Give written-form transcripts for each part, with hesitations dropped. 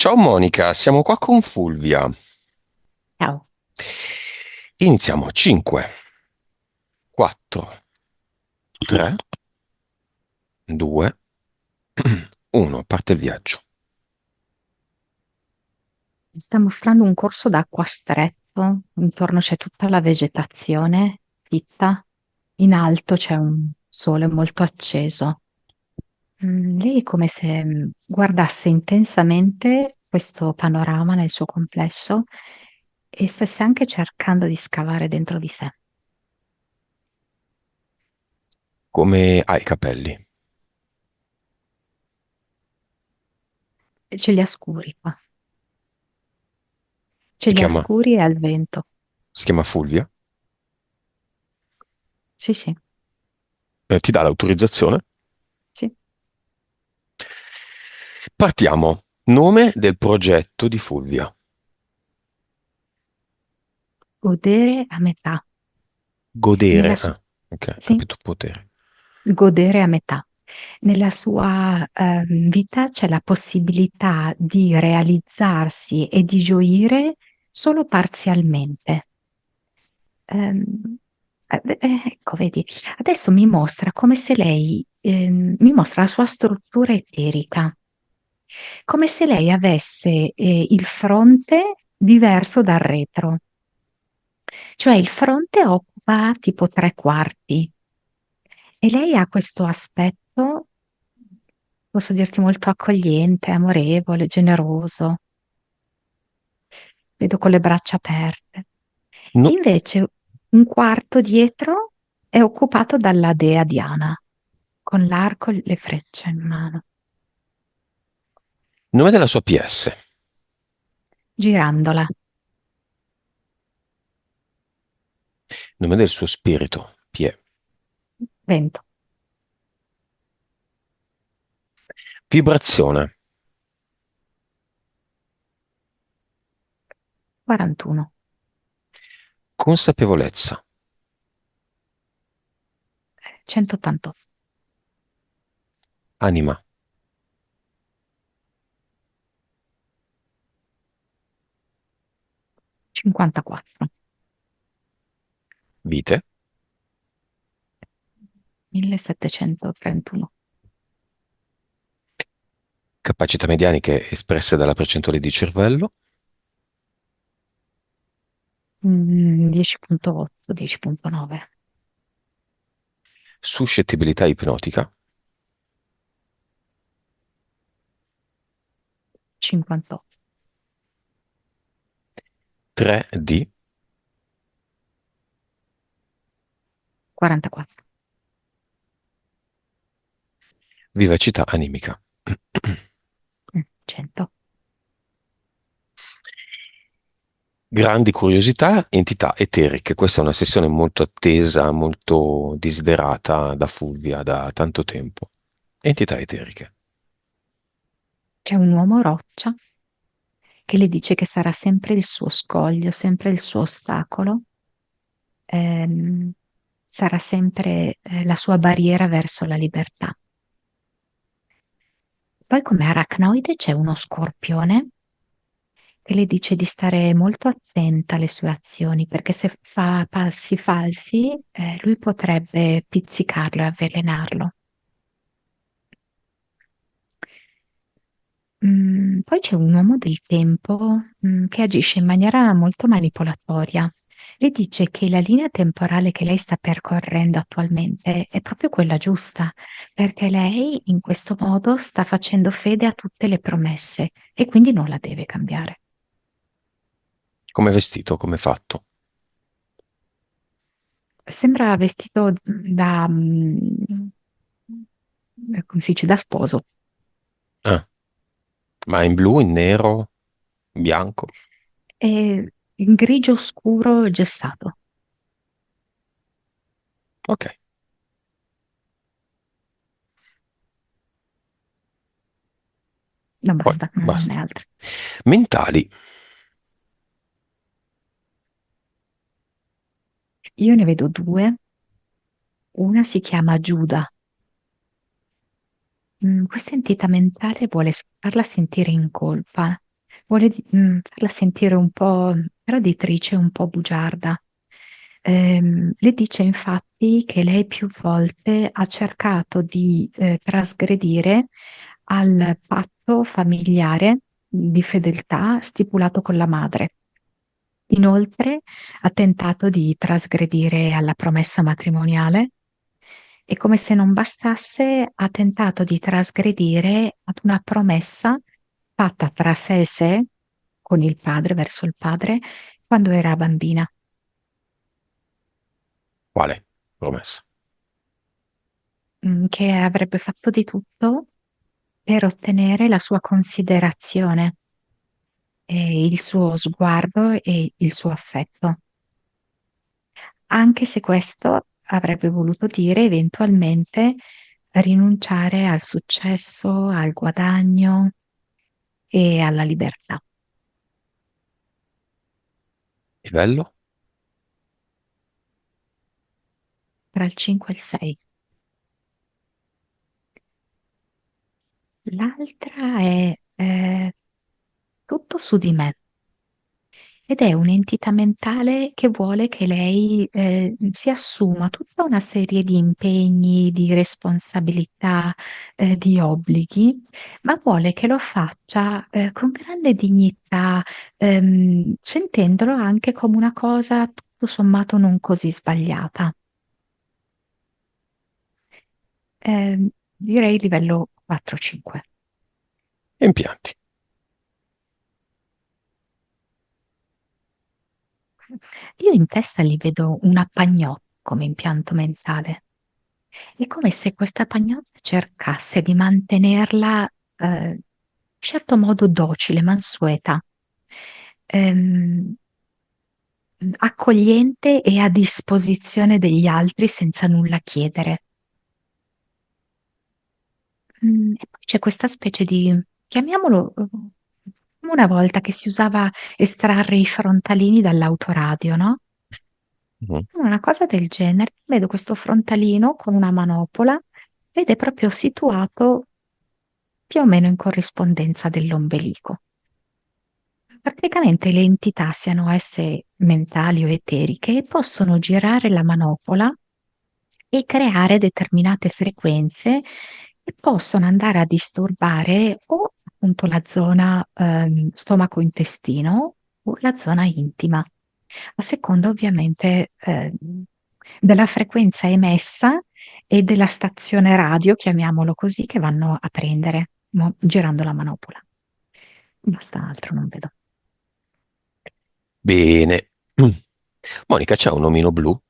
Ciao Monica, siamo qua con Fulvia. Ciao. Iniziamo. 5, 4, 3, 2, 1. Parte il viaggio. Sta mostrando un corso d'acqua stretto, intorno c'è tutta la vegetazione fitta, in alto c'è un sole molto acceso. Lei è come se guardasse intensamente questo panorama nel suo complesso e stesse anche cercando di scavare dentro di sé. Come hai i capelli? Ce li ha scuri qua, ce Si li ha chiama, scuri e al vento. si chiama Fulvia. Sì, sì, Ti dà l'autorizzazione? sì. Partiamo. Nome del progetto di Fulvia. Godere a metà. Godere. Nella su- Ah, ok, sì, capito potere. godere a metà. Nella sua vita c'è la possibilità di realizzarsi e di gioire solo parzialmente. Ehm, ecco, vedi, adesso mi mostra come se lei mi mostra la sua struttura eterica, come se lei avesse il fronte diverso dal retro, cioè il fronte occupa tipo tre quarti. E lei ha questo aspetto, posso dirti, molto accogliente, amorevole, generoso. Vedo con le braccia aperte. No- Invece un quarto dietro è occupato dalla dea Diana, con l'arco e le frecce in mano, nome della sua PS. girandola. Nome del suo spirito. Pie. Vento, Vibrazione. 41, Consapevolezza. 188, Anima. 54, Vite. 1731, Capacità medianiche espresse dalla percentuale di cervello. 10,8, 10,9, Suscettibilità ipnotica. 58, 3D. 44, Vivacità animica. 100. Grandi curiosità, entità eteriche. Questa è una sessione molto attesa, molto desiderata da Fulvia da tanto tempo. Entità eteriche. C'è un uomo roccia che le dice che sarà sempre il suo scoglio, sempre il suo ostacolo, ehm, sarà sempre la sua barriera verso la libertà. Poi come aracnoide c'è uno scorpione che le dice di stare molto attenta alle sue azioni, perché se fa passi falsi, lui potrebbe pizzicarlo e avvelenarlo. Poi c'è un uomo del tempo, che agisce in maniera molto manipolatoria. Le dice che la linea temporale che lei sta percorrendo attualmente è proprio quella giusta, perché lei in questo modo sta facendo fede a tutte le promesse e quindi non la deve cambiare. Come vestito, come fatto. Sembra vestito da, come si dice, da sposo. Ah, ma in blu, in nero, in bianco? È in grigio scuro gessato. Ok, Non poi basta, non è basta. altro. Mentali. Io ne vedo due. Una si chiama Giuda. Questa entità mentale vuole farla sentire in colpa. vuole farla sentire un po' traditrice, un po' bugiarda. Le dice infatti che lei più volte ha cercato di trasgredire al patto familiare di fedeltà stipulato con la madre. Inoltre ha tentato di trasgredire alla promessa matrimoniale e come se non bastasse ha tentato di trasgredire ad una promessa fatta tra sé e sé, con il padre, verso il padre, quando era bambina. Quale? Promessa. Che avrebbe fatto di tutto per ottenere la sua considerazione, e il suo sguardo e il suo affetto, anche se questo avrebbe voluto dire eventualmente rinunciare al successo, al guadagno e alla libertà. Livello? Tra il 5 e il 6. L'altra è tutto su di me. Ed è un'entità mentale che vuole che lei si assuma tutta una serie di impegni, di responsabilità, di obblighi, ma vuole che lo faccia con grande dignità, sentendolo anche come una cosa tutto sommato non così sbagliata. Direi livello 4-5. Impianti. Io in testa gli vedo una pagnotta come impianto mentale. È come se questa pagnotta cercasse di mantenerla in certo modo docile, mansueta, ehm, accogliente e a disposizione degli altri senza nulla chiedere. E poi c'è questa specie di, chiamiamolo, come una volta che si usava estrarre i frontalini dall'autoradio, no? Mhm. Una cosa del genere. Vedo questo frontalino con una manopola ed è proprio situato più o meno in corrispondenza dell'ombelico. Praticamente le entità, siano esse mentali o eteriche, possono girare la manopola e creare determinate frequenze che possono andare a disturbare o appunto la zona stomaco-intestino o la zona intima, a seconda ovviamente della frequenza emessa e della stazione radio, chiamiamolo così, che vanno a prendere girando la manopola. Basta, altro non vedo. Bene. Monica, c'è un omino blu?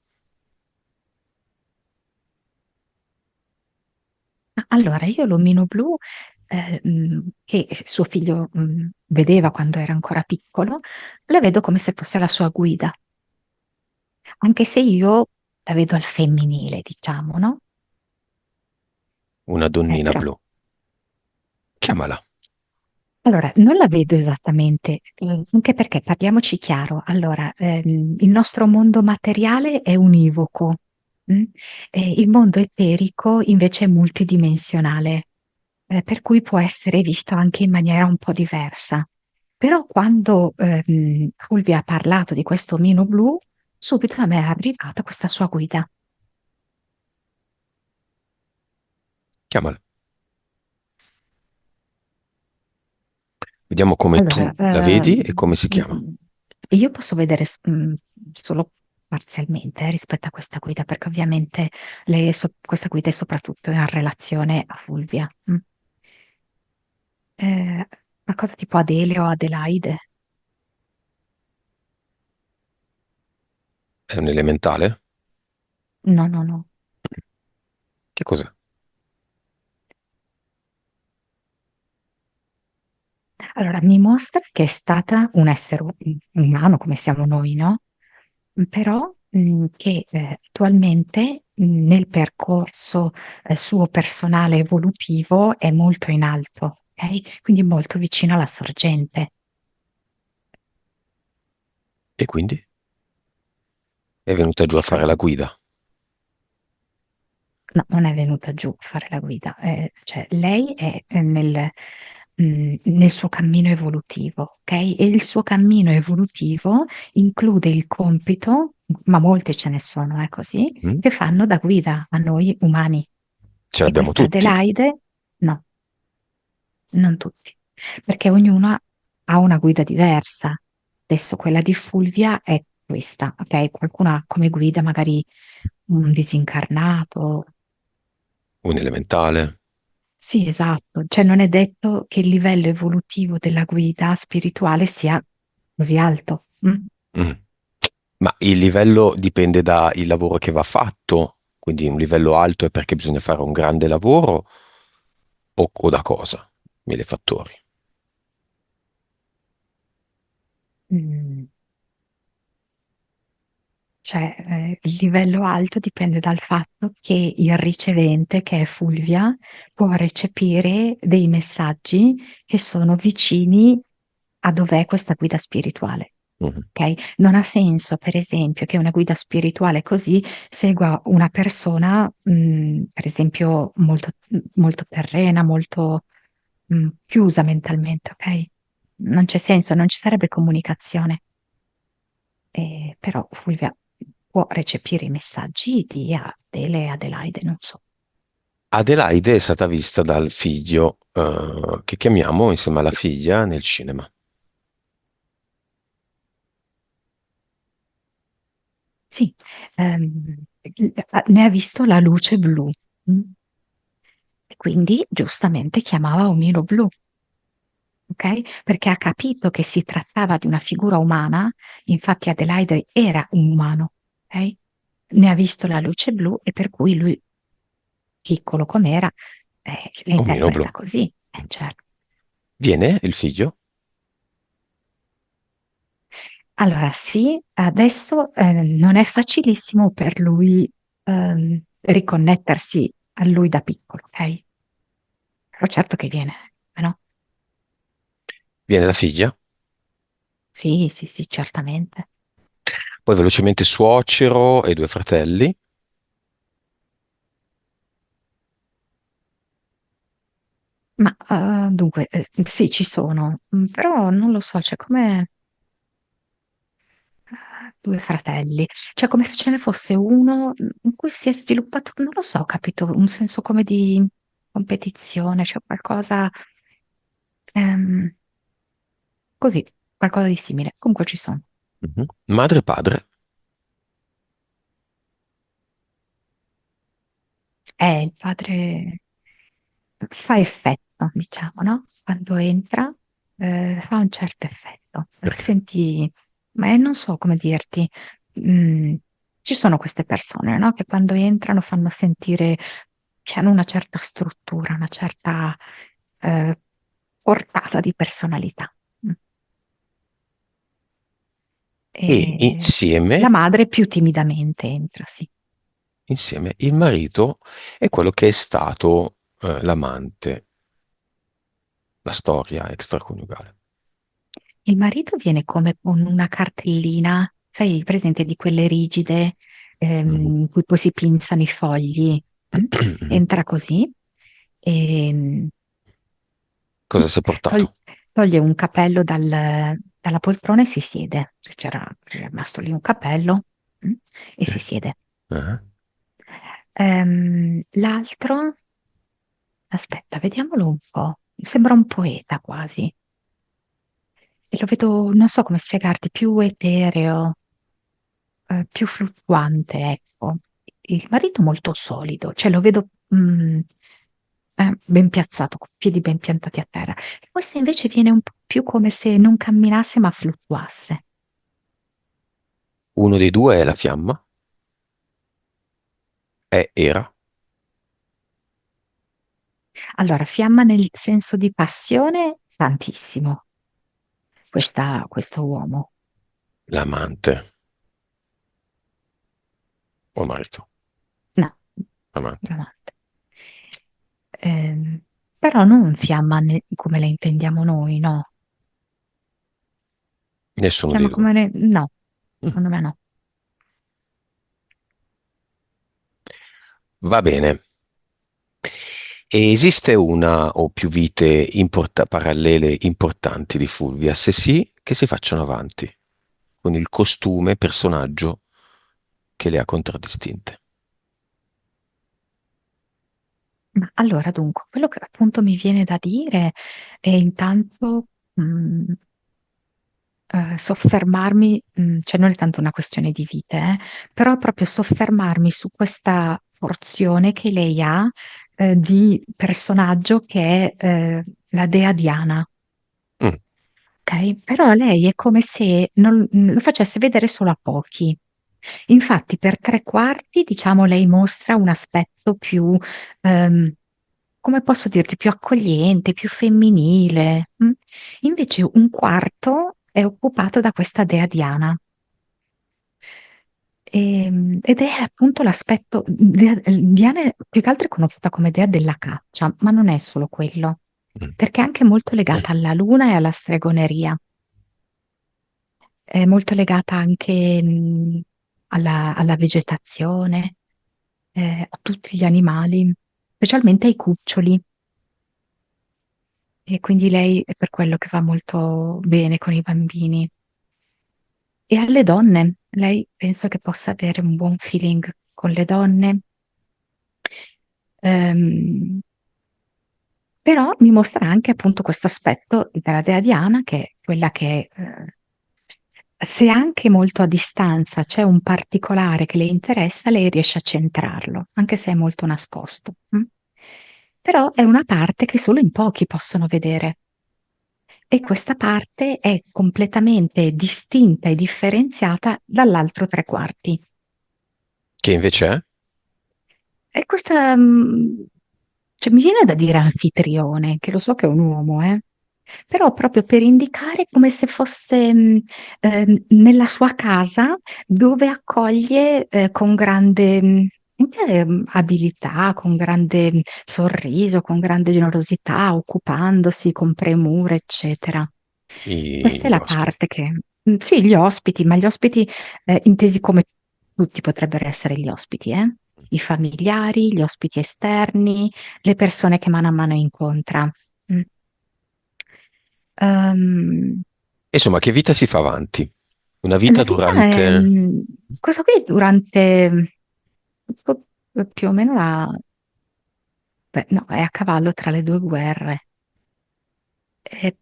Allora, io l'omino blu, che suo figlio vedeva quando era ancora piccolo, la vedo come se fosse la sua guida, anche se io la vedo al femminile, diciamo, no? Una donnina Però, blu. Chiamala. allora, non la vedo esattamente, anche perché parliamoci chiaro. Allora, il nostro mondo materiale è univoco, mm? Il mondo eterico invece è multidimensionale, per cui può essere visto anche in maniera un po' diversa. Però quando Fulvia ha parlato di questo omino blu, subito a me è arrivata questa sua guida. Chiamala. Vediamo come Allora, tu la vedi e come si chiama. io posso vedere solo parzialmente rispetto a questa guida, perché ovviamente questa guida è soprattutto in relazione a Fulvia. Una cosa tipo Adele o Adelaide? È un elementale? No, no, no. Che cos'è? Allora, mi mostra che è stata un essere umano come siamo noi, no? Però che attualmente nel percorso suo personale evolutivo è molto in alto, ok? Quindi molto vicino alla sorgente. E quindi? È venuta giù a fare la guida. No, non è venuta giù a fare la guida, cioè lei è nel nel suo cammino evolutivo, ok? E il suo cammino evolutivo include il compito, ma molte ce ne sono, è così, Mm? che fanno da guida a noi umani. Ce E l'abbiamo questa tutti. Adelaide, no, non tutti, perché ognuno ha una guida diversa. Adesso quella di Fulvia è questa, ok? Qualcuno ha come guida magari un disincarnato. Un elementale. Sì, esatto, cioè non è detto che il livello evolutivo della guida spirituale sia così alto. Mm. Mm. Ma il livello dipende dal lavoro che va fatto, quindi un livello alto è perché bisogna fare un grande lavoro o da cosa? Mille fattori. Mm. Cioè, il livello alto dipende dal fatto che il ricevente, che è Fulvia, può recepire dei messaggi che sono vicini a dov'è questa guida spirituale. Mhm. Ok? Non ha senso, per esempio, che una guida spirituale così segua una persona, per esempio, molto terrena, molto, chiusa mentalmente, ok? Non c'è senso, non ci sarebbe comunicazione. Però Fulvia può recepire i messaggi di Adele e Adelaide, non so. Adelaide è stata vista dal figlio, che chiamiamo insieme alla figlia nel cinema. Sì, ne ha visto la luce blu, mm? E quindi giustamente chiamava Omino Blu, ok? Perché ha capito che si trattava di una figura umana, infatti Adelaide era un umano, ok? Ne ha visto la luce blu e per cui lui, piccolo com'era, la Omino blu. interpreta così, certo. Viene il figlio? Allora, sì, adesso non è facilissimo per lui riconnettersi a lui da piccolo, ok? Però certo che viene, no? Viene la figlia? Sì, sì, sì, certamente. Poi velocemente suocero e due fratelli. Ma dunque, sì, ci sono, però non lo so, c'è come due fratelli, cioè come se ce ne fosse uno in cui si è sviluppato, non lo so, capito, un senso come di competizione, c'è qualcosa ehm, così, qualcosa di simile. Comunque ci sono. Mhm. Madre e padre. Il padre fa effetto, diciamo, no? Quando entra, fa un certo effetto. Perché? Senti, ma non so come dirti, mm, ci sono queste persone, no? Che quando entrano fanno sentire che hanno una certa struttura, una certa eh, portata di personalità. Mm. E E la insieme, madre più timidamente entra, sì. insieme il marito è quello che è stato, l'amante, la storia extraconiugale. Il marito viene come con una cartellina, sai, presente di quelle rigide, Mhm. in cui poi si pinzano i fogli. Mm? Mhm. Entra così e Cosa si è toglie, portato? toglie un capello dalla poltrona e si siede. C'era rimasto lì un capello, mm? E si Ok. siede. Ah. L'altro, aspetta, vediamolo un po'. Sembra un poeta quasi. E lo vedo, non so come spiegarti, più etereo, più fluttuante, ecco. Il marito molto solido, cioè lo vedo ben piazzato, con i piedi ben piantati a terra. Questo invece viene un po' più come se non camminasse ma fluttuasse. Uno dei due è la fiamma, era, Allora, fiamma nel senso di passione, tantissimo, questo uomo. l'amante o marito, No, amante. amante. Però non fiamma come la intendiamo noi, no. Nessuno dei Fiamma due. no, Mm. secondo me no. Va bene. E esiste una o più vite parallele importanti di Fulvia? Se sì, che si facciano avanti con il costume, personaggio che le ha contraddistinte. Ma allora, dunque, quello che appunto mi viene da dire è intanto mh, soffermarmi, cioè non è tanto una questione di vite, però proprio soffermarmi su questa porzione che lei ha di personaggio che è la dea Diana. Mm, Ok? Però lei è come se lo facesse vedere solo a pochi. Infatti, per tre quarti, diciamo, lei mostra un aspetto più, ehm, come posso dirti, più accogliente, più femminile. Invece un quarto è occupato da questa dea Diana. Ed è appunto l'aspetto, Diana è più che altro è conosciuta come dea della caccia, ma non è solo quello, mm. perché è anche molto legata alla luna e alla stregoneria. È molto legata anche alla vegetazione, a tutti gli animali, specialmente ai cuccioli. E quindi lei è per quello che va molto bene con i bambini. E alle donne, lei penso che possa avere un buon feeling con le donne. Ehm, Però mi mostra anche appunto questo aspetto della dea Diana, che è quella che se anche molto a distanza c'è un particolare che le interessa, lei riesce a centrarlo, anche se è molto nascosto. Però è una parte che solo in pochi possono vedere e questa parte è completamente distinta e differenziata dall'altro tre quarti. Che invece è? E questa, cioè, mi viene da dire anfitrione, che lo so che è un uomo, però proprio per indicare come se fosse nella sua casa dove accoglie con grande anche, abilità, con grande sorriso, con grande generosità, occupandosi con premura, eccetera. Questa è Gli la ospiti. parte che, sì, gli ospiti, ma gli ospiti intesi come tutti potrebbero essere gli ospiti, eh? I familiari, gli ospiti esterni, le persone che mano a mano incontra. Mm. Ehm, Insomma, che vita si fa avanti? Una la vita vita è, durante... questo qui durante più o meno beh, no, è a cavallo tra le due guerre. E,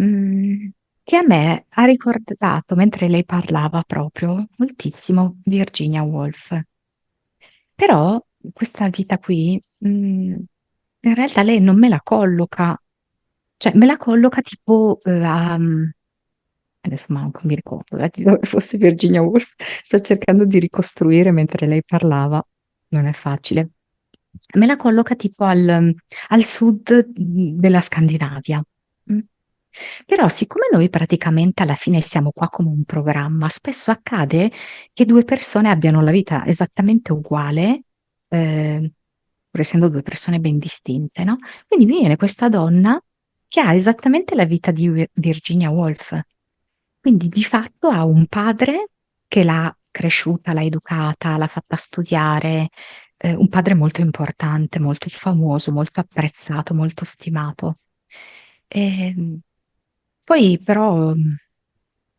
mm, che a me ha ricordato, mentre lei parlava proprio, moltissimo Virginia Woolf. Però questa vita qui, in realtà lei non me la colloca, cioè me la colloca tipo adesso manco mi ricordo, di dove fosse Virginia Woolf, sto cercando di ricostruire mentre lei parlava, non è facile. Me la colloca tipo al sud della Scandinavia. Mm. Però, siccome noi praticamente alla fine siamo qua come un programma, spesso accade che due persone abbiano la vita esattamente uguale, pur essendo due persone ben distinte, no? Quindi mi viene questa donna che ha esattamente la vita di Virginia Woolf. Quindi di fatto ha un padre che l'ha cresciuta, l'ha educata, l'ha fatta studiare, un padre molto importante, molto famoso, molto apprezzato, molto stimato. E, poi però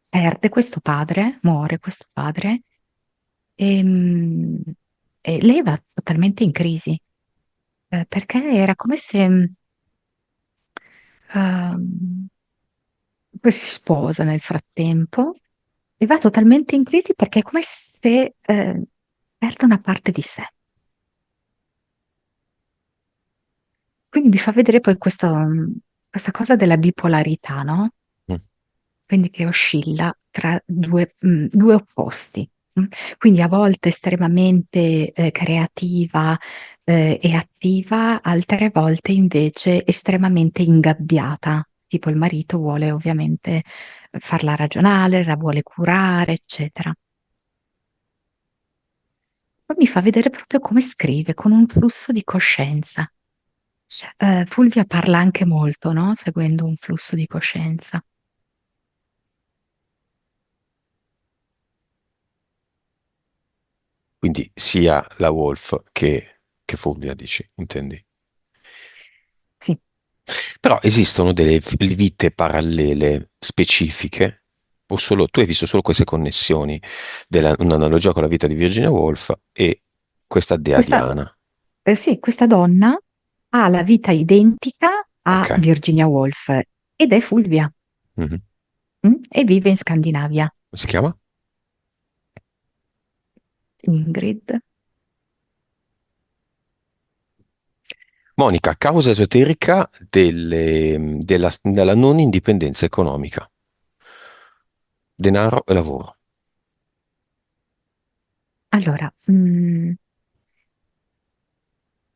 perde questo padre, muore questo padre, e, e lei va totalmente in crisi, perché era come se ehm, poi si sposa nel frattempo e va totalmente in crisi perché è come se perde una parte di sé. Quindi mi fa vedere poi questa cosa della bipolarità, no? Mm. Quindi che oscilla tra due opposti. mm. Quindi a volte estremamente creativa e attiva, altre volte invece estremamente ingabbiata. Tipo il marito vuole ovviamente farla ragionare, la vuole curare, eccetera. Poi mi fa vedere proprio come scrive, con un flusso di coscienza. Fulvia parla anche molto, no? Seguendo un flusso di coscienza. Quindi sia la Wolf che Fulvia, dici, intendi? Però esistono delle vite parallele specifiche, o solo, tu hai visto solo queste connessioni, un'analogia con la vita di Virginia Woolf e questa dea Questa, Diana. sì, questa donna ha la vita identica a Ok. Virginia Woolf ed è Fulvia, Mhm. e vive in Scandinavia. Come si chiama? Ingrid. Monica, causa esoterica della non indipendenza economica. Denaro e lavoro. Allora,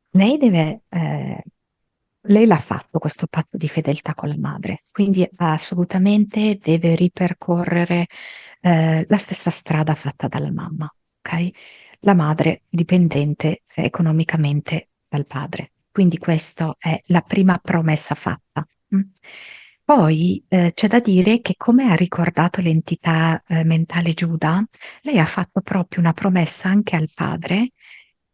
lei deve, lei l'ha fatto questo patto di fedeltà con la madre, quindi assolutamente deve ripercorrere la stessa strada fatta dalla mamma, ok? La madre dipendente economicamente dal padre. Quindi questa è la prima promessa fatta. Mm. Poi c'è da dire che, come ha ricordato l'entità mentale Giuda, lei ha fatto proprio una promessa anche al padre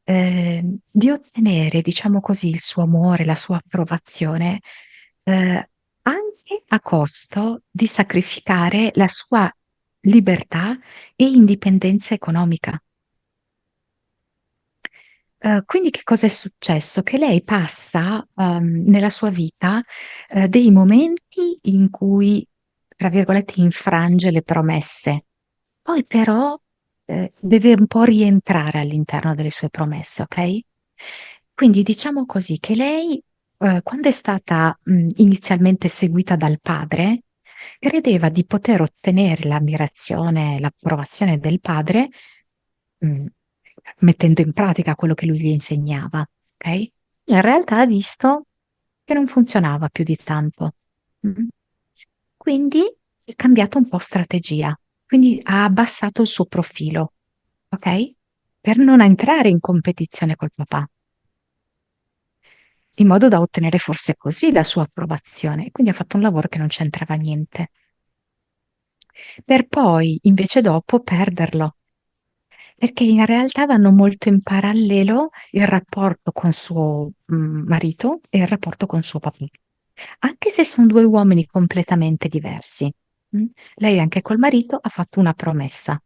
di ottenere, diciamo così, il suo amore, la sua approvazione, anche a costo di sacrificare la sua libertà e indipendenza economica. Quindi che cosa è successo? Che lei passa, nella sua vita, dei momenti in cui, tra virgolette, infrange le promesse. Poi però, deve un po' rientrare all'interno delle sue promesse, ok? Quindi diciamo così che lei, quando è stata, inizialmente seguita dal padre, credeva di poter ottenere l'ammirazione, l'approvazione del padre, mh, mettendo in pratica quello che lui gli insegnava, ok? In realtà ha visto che non funzionava più di tanto. Mm. Quindi ha cambiato un po' strategia, quindi ha abbassato il suo profilo, ok? Per non entrare in competizione col papà, in modo da ottenere forse così la sua approvazione. Quindi ha fatto un lavoro che non c'entrava niente, per poi invece dopo perderlo, perché in realtà vanno molto in parallelo il rapporto con suo marito e il rapporto con suo papà, anche se sono due uomini completamente diversi. Mm? Lei anche col marito ha fatto una promessa,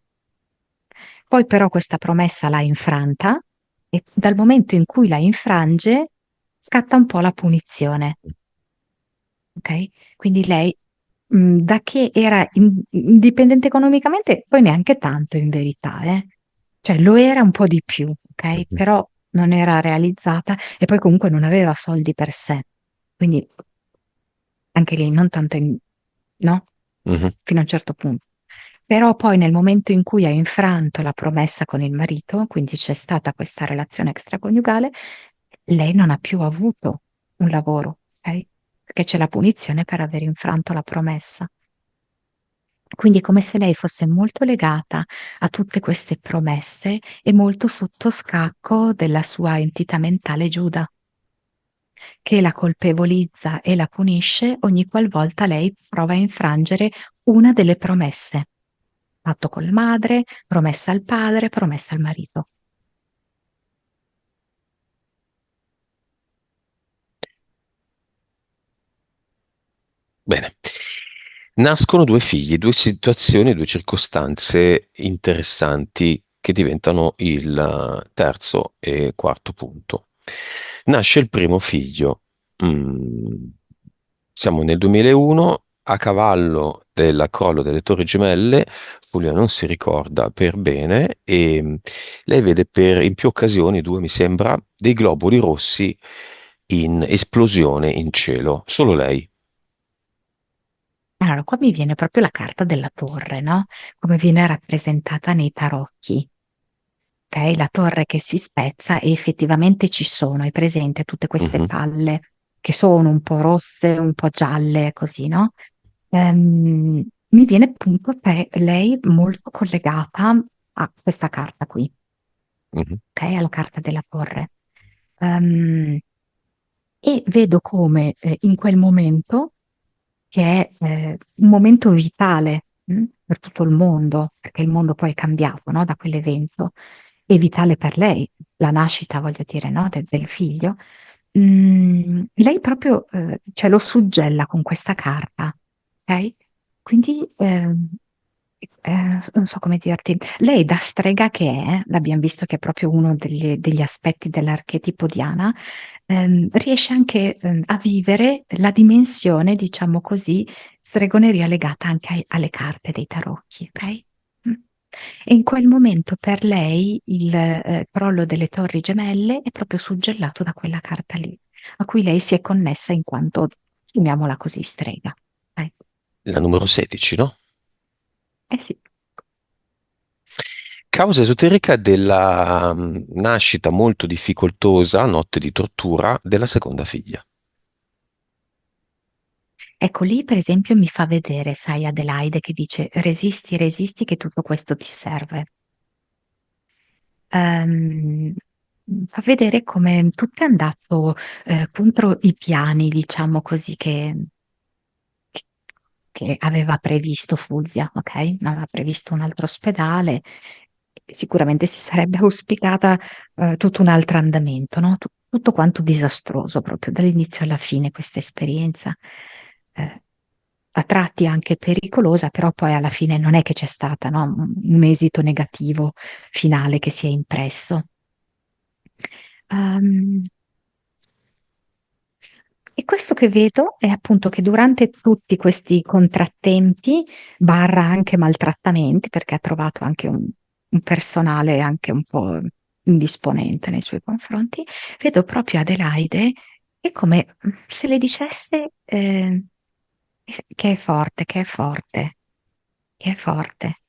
poi però questa promessa l'ha infranta e dal momento in cui la infrange scatta un po' la punizione, ok? Quindi lei, da che era indipendente economicamente, poi neanche tanto in verità, eh? Cioè lo era un po' di più, ok? Mhm. Però non era realizzata e poi comunque non aveva soldi per sé. Quindi anche lì non tanto no? Mhm. Fino a un certo punto. Però poi nel momento in cui ha infranto la promessa con il marito, quindi c'è stata questa relazione extraconiugale, lei non ha più avuto un lavoro, ok? Perché c'è la punizione per aver infranto la promessa. Quindi è come se lei fosse molto legata a tutte queste promesse e molto sotto scacco della sua entità mentale Giuda, che la colpevolizza e la punisce ogni qualvolta lei prova a infrangere una delle promesse. Patto col madre, promessa al padre, promessa al marito. Bene. Nascono due figli, due situazioni, due circostanze interessanti che diventano il terzo e quarto punto. Nasce il primo figlio. Mm, Siamo nel 2001, a cavallo del crollo delle Torri Gemelle. Fulvia non si ricorda per bene e lei vede in più occasioni, due mi sembra, dei globuli rossi in esplosione in cielo. Solo lei. Allora, qua mi viene proprio la carta della torre, no? Come viene rappresentata nei tarocchi. Ok? La torre che si spezza e effettivamente ci sono, hai presente tutte queste Mhm, palle che sono un po' rosse, un po' gialle, così, no? Mi viene appunto per lei molto collegata a questa carta qui, mhm, ok? Alla carta della torre. Ehm, e vedo come in quel momento, che è un momento vitale per tutto il mondo, perché il mondo poi è cambiato, no, da quell'evento, è vitale per lei, la nascita, voglio dire, no, del figlio. lei proprio ce lo suggella con questa carta, ok? Quindi non so come dirti, lei da strega che è, l'abbiamo visto che è proprio uno degli aspetti dell'archetipo Diana, riesce anche a vivere la dimensione, diciamo così, stregoneria legata anche alle carte dei tarocchi, ok? Mm. E in quel momento per lei il crollo delle Torri Gemelle è proprio suggellato da quella carta lì, a cui lei si è connessa in quanto, chiamiamola così, strega. Eh, La numero 16, no? eh sì. Causa esoterica della nascita molto difficoltosa, notte di tortura, della seconda figlia. Ecco lì, per esempio, mi fa vedere, sai, Adelaide che dice resisti, resisti, che tutto questo ti serve. Ehm, Fa vedere come tutto è andato contro i piani, diciamo così, che aveva previsto Fulvia, ok? Aveva previsto un altro ospedale, sicuramente si sarebbe auspicata tutto un altro andamento, no? Tutto quanto disastroso proprio dall'inizio alla fine questa esperienza. A tratti anche pericolosa, però poi alla fine non è che c'è stata, no? Un esito negativo finale che si è impresso. Ehm, e questo che vedo è appunto che durante tutti questi contrattempi, barra anche maltrattamenti, perché ha trovato anche un personale anche un po' indisponente nei suoi confronti, vedo proprio Adelaide che è come se le dicesse che è forte, che è forte, che è forte.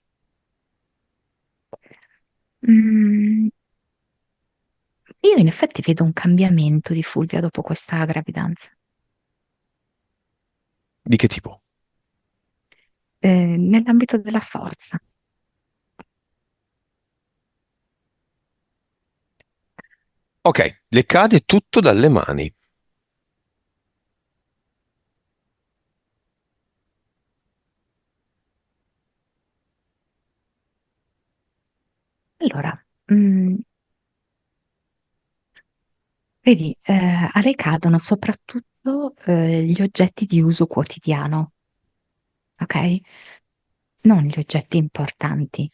Mm, io in effetti vedo un cambiamento di Fulvia dopo questa gravidanza, Di che tipo? nell'ambito della forza. Ok, le cade tutto dalle mani. Allora, mm, vedi, a lei cadono soprattutto gli oggetti di uso quotidiano, ok? Non gli oggetti importanti.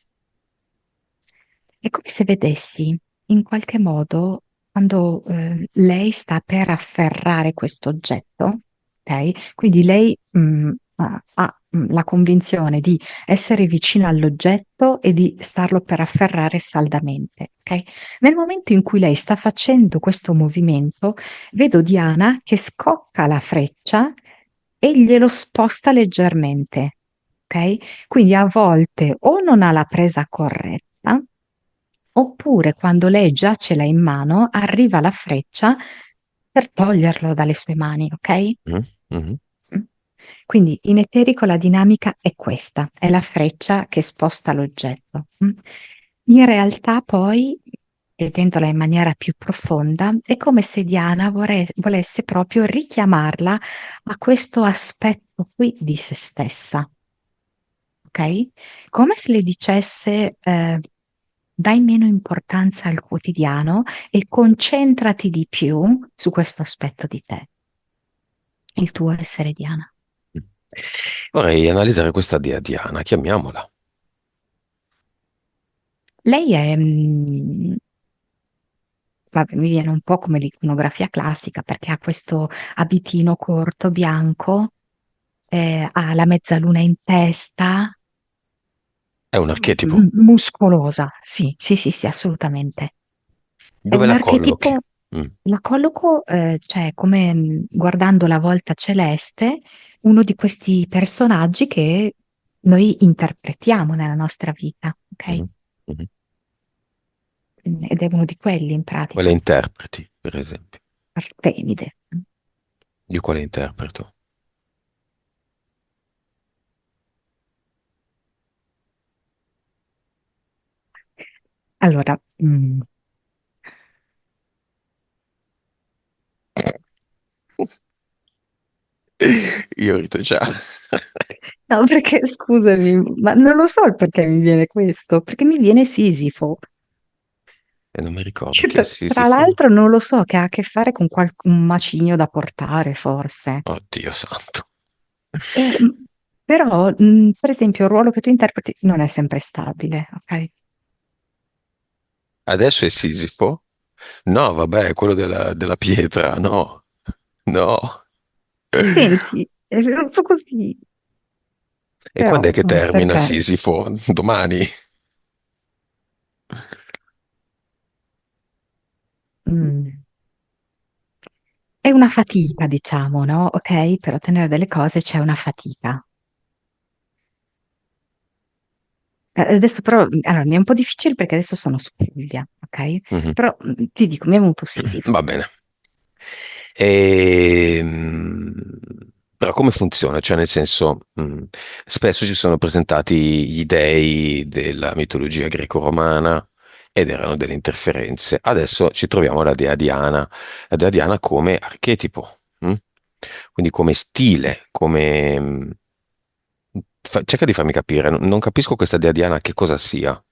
È come se vedessi in qualche modo quando lei sta per afferrare questo oggetto, ok? Quindi lei ha la convinzione di essere vicina all'oggetto e di starlo per afferrare saldamente, ok? Nel momento in cui lei sta facendo questo movimento, vedo Diana che scocca la freccia e glielo sposta leggermente, ok? Quindi a volte o non ha la presa corretta, oppure quando lei già ce l'ha in mano, arriva la freccia per toglierlo dalle sue mani, ok? Mm, mhm. Mm. Quindi in eterico la dinamica è questa, è la freccia che sposta l'oggetto. In realtà poi, vedendola in maniera più profonda, è come se Diana volesse proprio richiamarla a questo aspetto qui di se stessa, ok? Come se le dicesse, dai meno importanza al quotidiano e concentrati di più su questo aspetto di te, il tuo essere Diana. Vorrei analizzare questa dea Diana, chiamiamola. Lei è, vabbè, mi viene un po' come l'iconografia classica perché ha questo abitino corto bianco, ha la mezzaluna in testa, È un archetipo. muscolosa. Sì, sì, sì, sì, assolutamente. È Dove un la collochi? archetipo, Mm, la colloco, cioè come guardando la volta celeste, uno di questi personaggi che noi interpretiamo nella nostra vita, ok? mhm, mhm. Ed è uno di quelli in Quale pratica, interpreti, per esempio? Artemide. Io quale interpreto? Allora, Io rito già. no, perché scusami, ma non lo so il perché mi viene questo, perché mi viene Sisifo. E non mi ricordo chi è Tra Sisifo. l'altro non lo so, che ha a che fare con un macigno da portare, forse. Oddio santo. E, però, per esempio, il ruolo che tu interpreti non è sempre stabile, ok? Adesso è Sisifo? No, vabbè, è quello della pietra, no, no. Senti, è venuto così, E quando è che termina perché? Sisifo? Domani? Mm. È una fatica, diciamo, no? Ok? Per ottenere delle cose c'è una fatica. Adesso però, allora, mi è un po' difficile perché adesso sono su Puglia, ok? Mhm. Però ti dico, mi è venuto Sisifo. Va bene. Ehm, Però come funziona? Cioè, nel senso, spesso ci sono presentati gli dei della mitologia greco-romana ed erano delle interferenze. Adesso ci troviamo la dea Diana come archetipo, quindi come stile, cerca di farmi capire, non capisco questa dea Diana che cosa sia.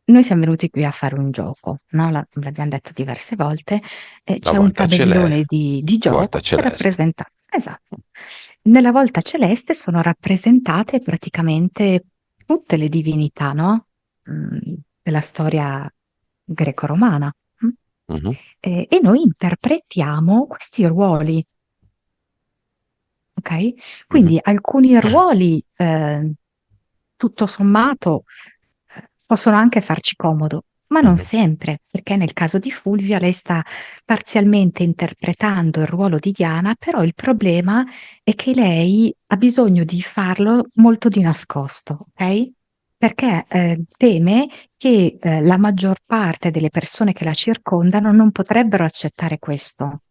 Noi siamo venuti qui a fare un gioco, no? L'abbiamo detto diverse volte, e La c'è un volta tabellone di la volta gioco che celeste. rappresenta. Esatto. Nella volta celeste sono rappresentate praticamente tutte le divinità, no? Mm, Della storia greco-romana. Mm? Mhm, E noi interpretiamo questi ruoli, ok? mhm, Quindi alcuni ruoli, tutto sommato, possono anche farci comodo, ma non mhm. sempre, perché nel caso di Fulvia lei sta parzialmente interpretando il ruolo di Diana, però il problema è che lei ha bisogno di farlo molto di nascosto, ok? Perché teme che la maggior parte delle persone che la circondano non potrebbero accettare questo,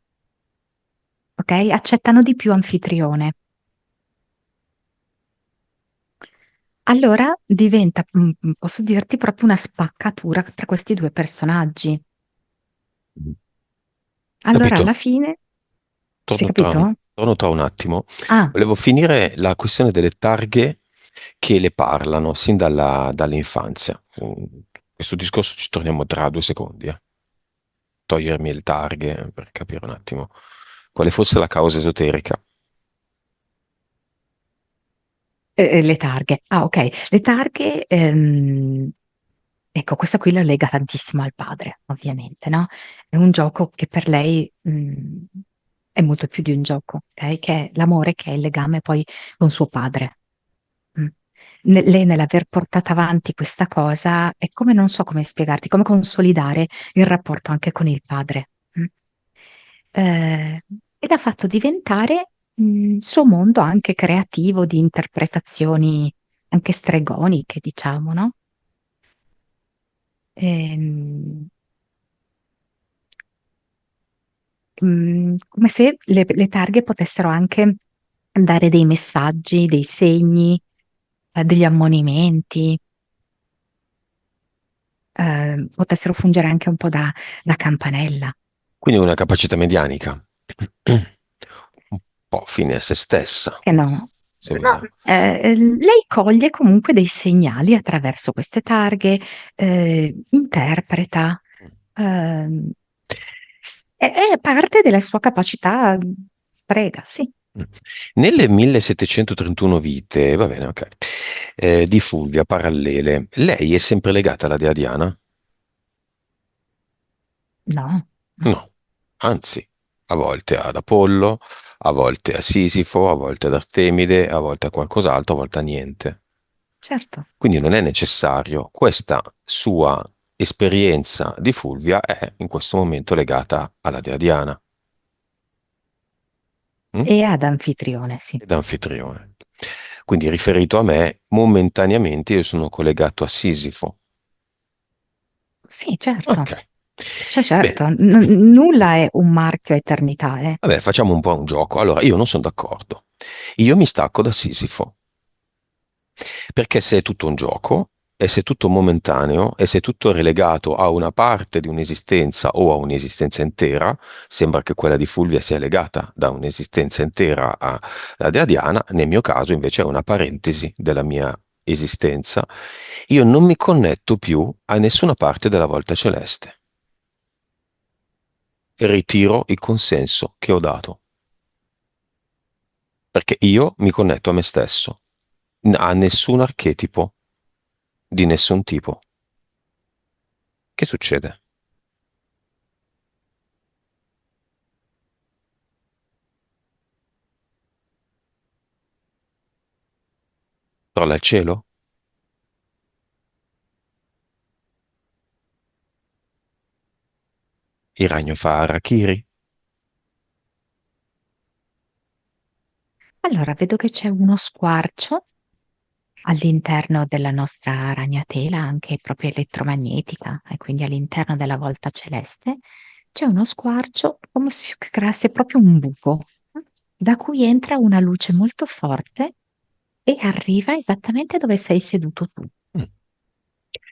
ok? Accettano di più Anfitrione. Allora diventa, posso dirti, proprio una spaccatura tra questi due personaggi. Allora alla Capito? fine, si è Torno tra, capito? torno tra un attimo. Ah, Volevo finire la questione delle targhe che le parlano sin dall'infanzia. Questo discorso ci torniamo tra 2 secondi. Togliermi le targhe per capire un attimo quale fosse la causa esoterica. le targhe. Ah, ok. Le targhe, ecco, questa qui la lega tantissimo al padre, ovviamente, no? È un gioco che per lei, è molto più di un gioco, ok? Che è l'amore, che è il legame poi con suo padre. Mm. Lei nell'aver portato avanti questa cosa è come, non so come spiegarti, come consolidare il rapporto anche con il padre. Mm. E l'ha fatto diventare il suo mondo anche creativo di interpretazioni anche stregoniche, diciamo, no? Ehm, Come se le targhe potessero anche dare dei messaggi, dei segni, degli ammonimenti, potessero fungere anche un po' da campanella. Quindi una capacità medianica, un po' fine a se stessa, Che no? se No, vogliamo. lei coglie comunque dei segnali attraverso queste targhe, interpreta, ehm, è parte della sua capacità strega, sì. Mm. Nelle 1731 vite, va bene, ok, di Fulvia parallele, lei è sempre legata alla dea Diana? No, no, No, anzi, a volte ad Apollo, a volte a Sisifo, a volte ad Artemide, a volte a qualcos'altro, a volte a niente. certo. Quindi non è necessario. Questa sua esperienza di Fulvia è in questo momento legata alla dea Diana, mm? E ad Anfitrione, sì. Ed Anfitrione. Quindi riferito a me, momentaneamente io sono collegato a Sisifo. Sì, certo. Ok, Cioè, bene. certo, nulla è un marchio a eternità, eh. Vabbè, facciamo un po' un gioco. Allora, io non sono d'accordo. Io mi stacco da Sisifo. Perché se è tutto un gioco, e se è tutto momentaneo, e se è tutto relegato a una parte di un'esistenza o a un'esistenza intera, sembra che quella di Fulvia sia legata da un'esistenza intera alla dea Diana, nel mio caso invece è una parentesi della mia esistenza, io non mi connetto più a nessuna parte della volta celeste e ritiro il consenso che ho dato, perché io mi connetto a me stesso, a nessun archetipo di nessun tipo. Che succede? Crolla il cielo? Il ragno fa harakiri? Allora, vedo che c'è uno squarcio all'interno della nostra ragnatela, anche proprio elettromagnetica, e quindi all'interno della volta celeste, c'è uno squarcio come se si creasse proprio un buco, da cui entra una luce molto forte e arriva esattamente dove sei seduto tu. Mm.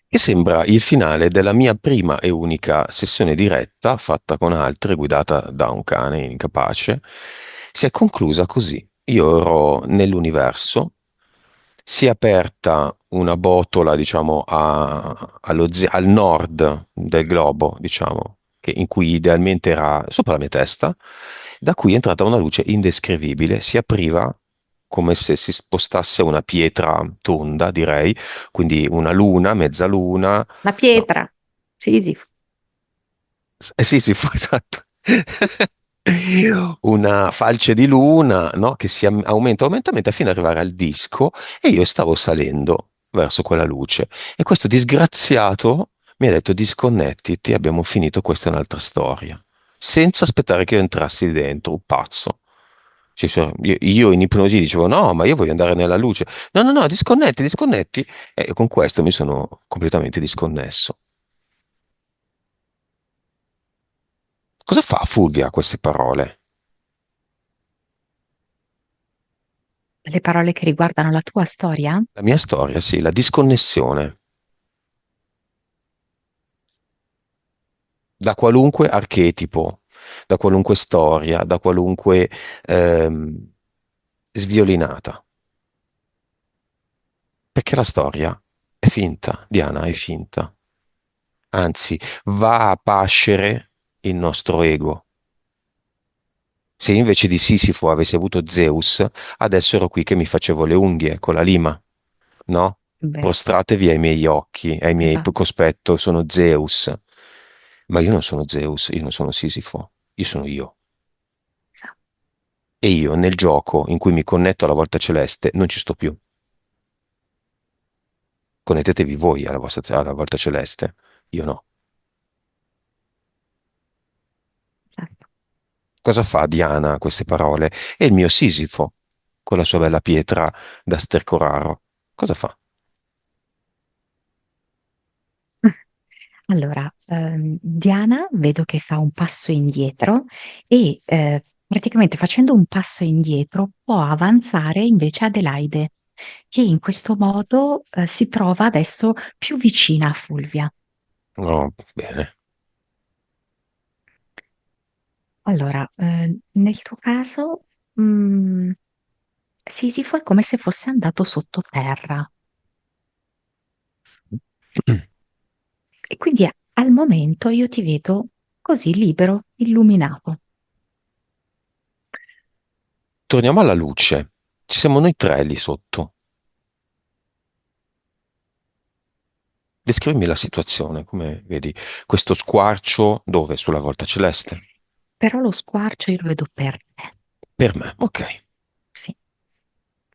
Che sembra il finale della mia prima e unica sessione diretta, fatta con altre, guidata da un cane incapace. Si è conclusa così. Io ero nell'universo, si è aperta una botola, diciamo, al nord del globo, diciamo, in cui idealmente era sopra la mia testa, da cui è entrata una luce indescrivibile, si apriva come se si spostasse una pietra tonda, direi, quindi una luna, mezzaluna, La no, pietra, Sisifo. sì, sì, fu esatto. Una falce di luna, no, che si aumenta, aumenta, aumenta fino ad arrivare al disco e io stavo salendo verso quella luce e questo disgraziato mi ha detto disconnettiti, abbiamo finito, questa è un'altra storia, senza aspettare che io entrassi dentro, un pazzo. Io in ipnosi dicevo no, ma io voglio andare nella luce. No, no, no, disconnetti, disconnetti. E con questo mi sono completamente disconnesso. Cosa fa Fulvia a queste parole? Le parole che riguardano la tua storia? La mia storia, sì, la disconnessione da qualunque archetipo, da qualunque storia, da qualunque ehm, sviolinata. Perché la storia è finta, Diana è finta. Anzi, va a pascere il nostro ego. Se invece di Sisifo avessi avuto Zeus, adesso ero qui che mi facevo le unghie con la lima, no? Beh, Prostratevi ai miei occhi, ai miei esatto, cospetto, sono Zeus. Ma io non sono Zeus, io non sono Sisifo, io sono io. esatto. E io nel gioco in cui mi connetto alla volta celeste non ci sto più. Connettetevi voi alla volta celeste, io no. Esatto. Cosa fa Diana a queste parole? E il mio Sisifo, con la sua bella pietra da stercoraro. Cosa fa? Allora, Diana vedo che fa un passo indietro e praticamente facendo un passo indietro può avanzare invece Adelaide, che in questo modo si trova adesso più vicina a Fulvia. Oh, bene. Allora, nel tuo caso, mh, Sisifo è come se fosse andato sottoterra e quindi al momento io ti vedo così libero, illuminato. Torniamo alla luce. Ci siamo noi tre lì sotto. Descrivimi la situazione, come vedi, questo squarcio dove? Sulla volta celeste? Però lo squarcio io lo vedo per te, Per me, ok. sì.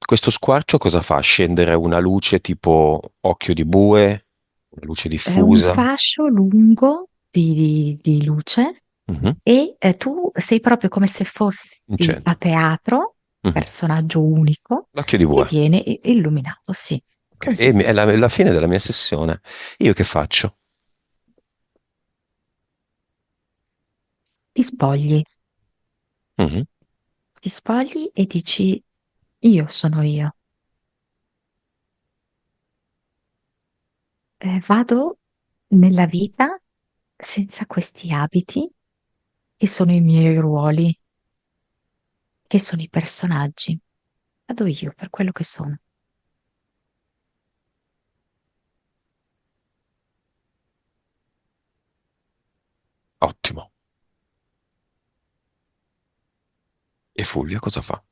Questo squarcio cosa fa? Scendere una luce tipo occhio di bue, una luce È un diffusa. fascio lungo di luce Mhm. e tu sei proprio come se fossi In a centro. teatro, Mhm. personaggio unico, L'occhio di che bue. viene illuminato, sì, Ok. così. È la fine della mia sessione. Io che faccio? Ti spogli, Mhm. ti spogli e dici io sono io. Vado nella vita senza questi abiti che sono i miei ruoli, che sono i personaggi. Vado io per quello che sono. E Fulvia cosa fa?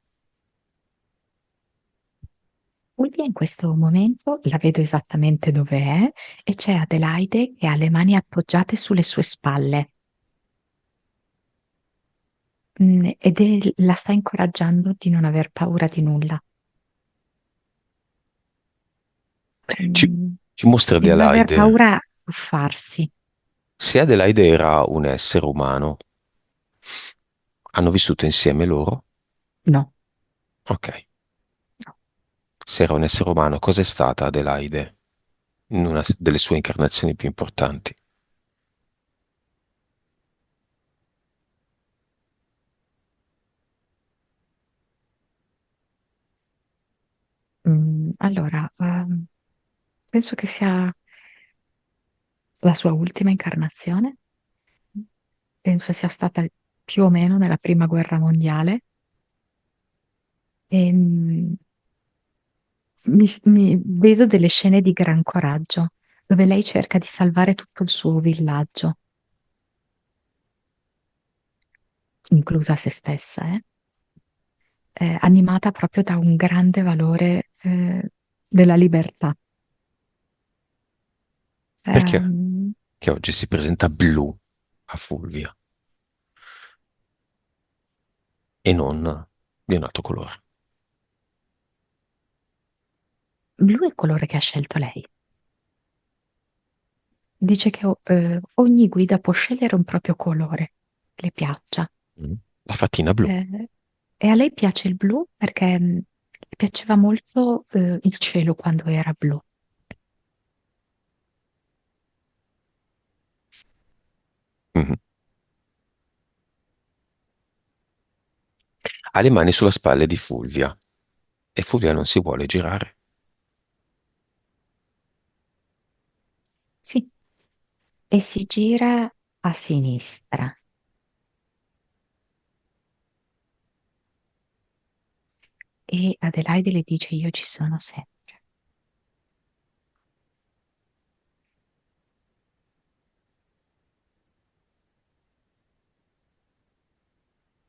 Fulvia in questo momento la vedo esattamente dove è e c'è Adelaide che ha le mani appoggiate sulle sue spalle. La sta incoraggiando di non aver paura di nulla, Ci, mm, ci mostra di non aver Adelaide. paura a tuffarsi. Se Adelaide era un essere umano, hanno vissuto insieme loro? No, Ok. no. Se era un essere umano, cos'è stata Adelaide in una delle sue incarnazioni più importanti? Allora, penso che sia la sua ultima incarnazione. Penso sia stata più o meno nella prima guerra mondiale. E, vedo delle scene di gran coraggio, dove lei cerca di salvare tutto il suo villaggio, inclusa se stessa, animata proprio da un grande valore, della libertà. Perché? Ehm, Che oggi si presenta blu a Fulvia e non di un altro colore. Blu è il colore che ha scelto lei. Dice che ogni guida può scegliere un proprio colore, che le piaccia. Mm. La fatina blu. Eh, e a lei piace il blu perché le piaceva molto il cielo quando era blu. Mhm. Ha le mani sulla spalla di Fulvia e Fulvia non si vuole girare. Sì, e si gira a sinistra. E Adelaide le dice: Io ci sono sempre.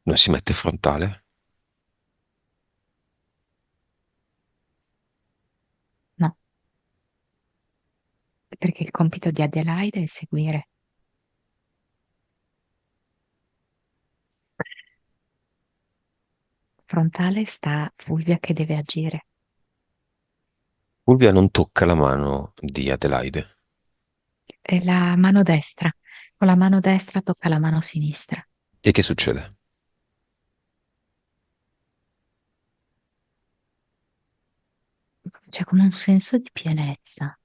Non si mette frontale. No, perché il compito di Adelaide è seguire. Frontale sta Fulvia che deve agire. Fulvia non tocca la mano di Adelaide. E la mano destra, con la mano destra tocca la mano sinistra. E che succede? C'è come un senso di pienezza,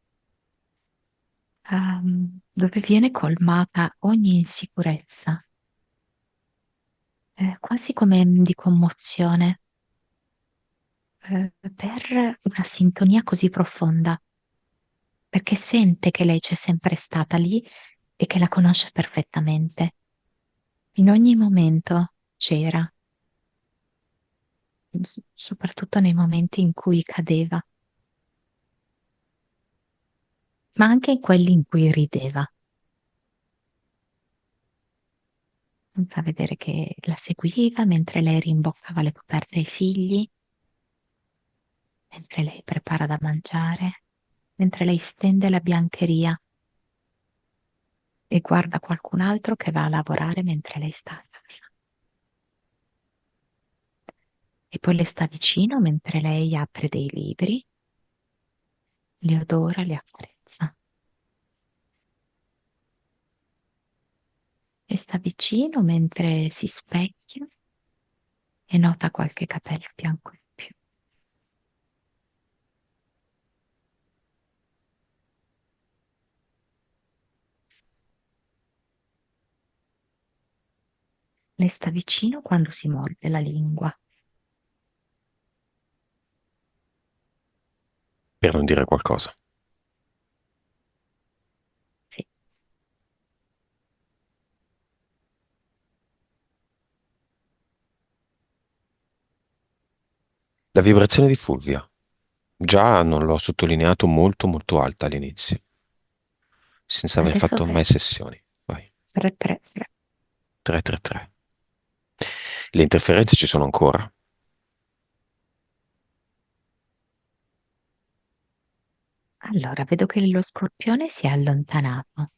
dove viene colmata ogni insicurezza, quasi come di commozione, per una sintonia così profonda, perché sente che lei c'è sempre stata lì e che la conosce perfettamente. In ogni momento c'era, soprattutto nei momenti in cui cadeva, ma anche in quelli in cui rideva. Fa vedere che la seguiva mentre lei rimboccava le coperte ai figli, mentre lei prepara da mangiare, mentre lei stende la biancheria e guarda qualcun altro che va a lavorare mentre lei sta a casa. E poi le sta vicino mentre lei apre dei libri, li odora, li accarezza. E sta vicino mentre si specchia e nota qualche capello bianco in più. Le sta vicino quando si morde la lingua. Per non dire qualcosa. Sì, La vibrazione di Fulvia. Già non l'ho sottolineato molto molto alta all'inizio, senza aver adesso fatto è mai sessioni. Vai. 333. 333. Le interferenze ci sono ancora. Allora, vedo che lo scorpione si è allontanato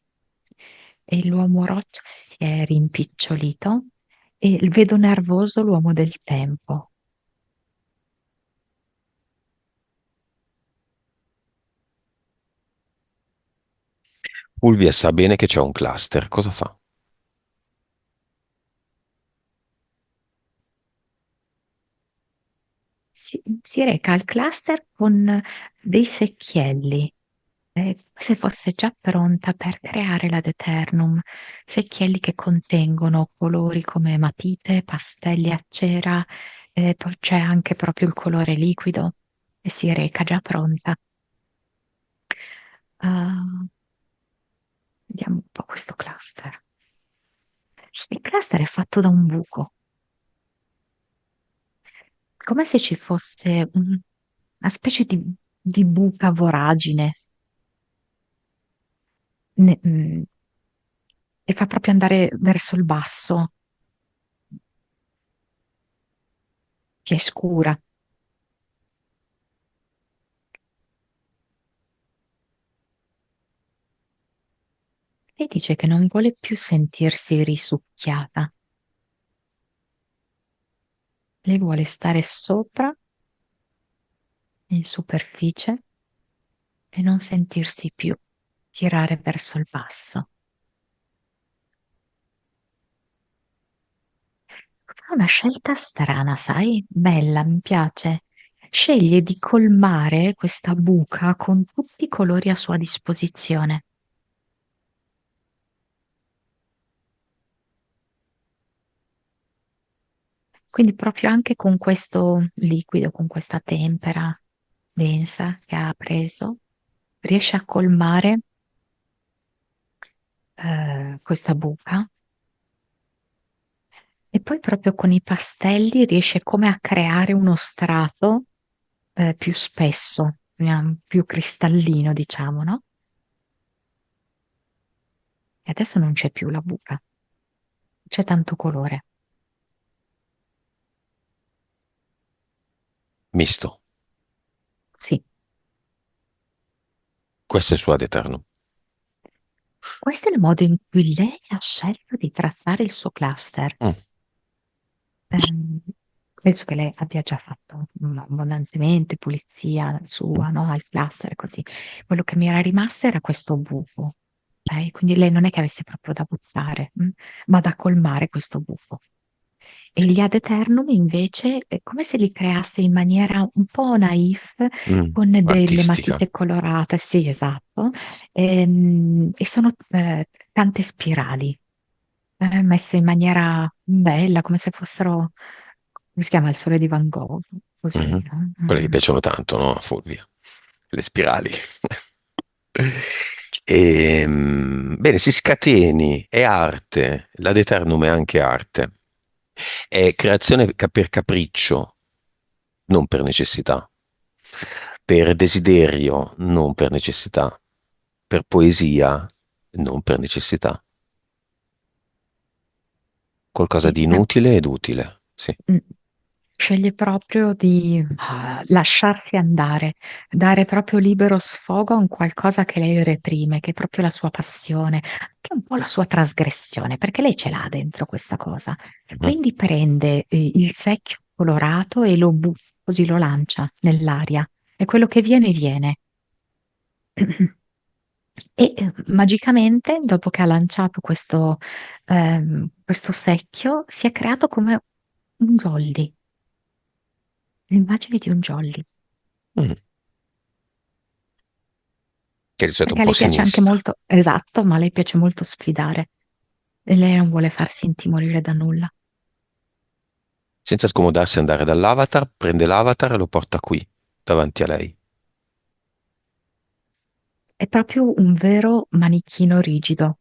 e l'uomo roccia si è rimpicciolito e vedo nervoso l'uomo del tempo. Fulvia sa bene che c'è un cluster, cosa fa? Si reca al cluster con dei secchielli, se fosse già pronta per creare la Eternum, secchielli che contengono colori come matite, pastelli a cera, poi c'è anche proprio il colore liquido e si reca già pronta. Ah, vediamo un po' questo cluster. Il cluster è fatto da un buco, come se ci fosse una specie di buca voragine e fa proprio andare verso il basso, che è scura. Lei dice che non vuole più sentirsi risucchiata, lei vuole stare sopra, in superficie, e non sentirsi più tirare verso il basso. Fa una scelta strana, sai? Bella, mi piace. Sceglie di colmare questa buca con tutti i colori a sua disposizione. Quindi proprio anche con questo liquido, con questa tempera densa che ha preso, riesce a colmare questa buca e poi proprio con i pastelli riesce come a creare uno strato più spesso, più cristallino, diciamo, no? E adesso non c'è più la buca, c'è tanto colore. Misto. Sì, Questo è il suo ad eternum. questo è il modo in cui lei ha scelto di trattare il suo cluster. Mm, Ehm, Penso che lei abbia già fatto abbondantemente pulizia mm. sua, no? Al cluster, così. Quello che mi era rimasto era questo buco. Quindi lei non è che avesse proprio da buttare, ma da colmare questo buco. E gli ad eternum invece è come se li creasse in maniera un po' naif, con delle Artistica. matite colorate, sì, esatto, e sono tante spirali messe in maniera bella, come se fossero, come si chiama, il sole di Van Gogh, così, Mhm. no? Quelle che piacciono tanto, no? A Fulvia. Le spirali. Bene, si scateni, è arte, l'ad eternum è anche arte, è creazione per capriccio, non per necessità, per desiderio, non per necessità, per poesia, non per necessità, qualcosa Sì, di inutile ed utile, sì. mm, sceglie proprio di lasciarsi andare, dare proprio libero sfogo a un qualcosa che lei reprime, che è proprio la sua passione, che è un po' la sua trasgressione, perché lei ce l'ha dentro questa cosa. Mhm. Quindi prende il secchio colorato e lo butta, così lo lancia nell'aria, e quello che viene, viene. E magicamente, dopo che ha lanciato questo secchio, si è creato come un jolly, l'immagine di un jolly. Mm. Che di solito è un Perché a po' lei piace anche sinistra. molto, esatto, ma a lei piace molto sfidare e lei non vuole farsi intimorire da nulla. Senza scomodarsi e andare dall'avatar, prende l'avatar e lo porta qui, davanti a lei. È proprio un vero manichino rigido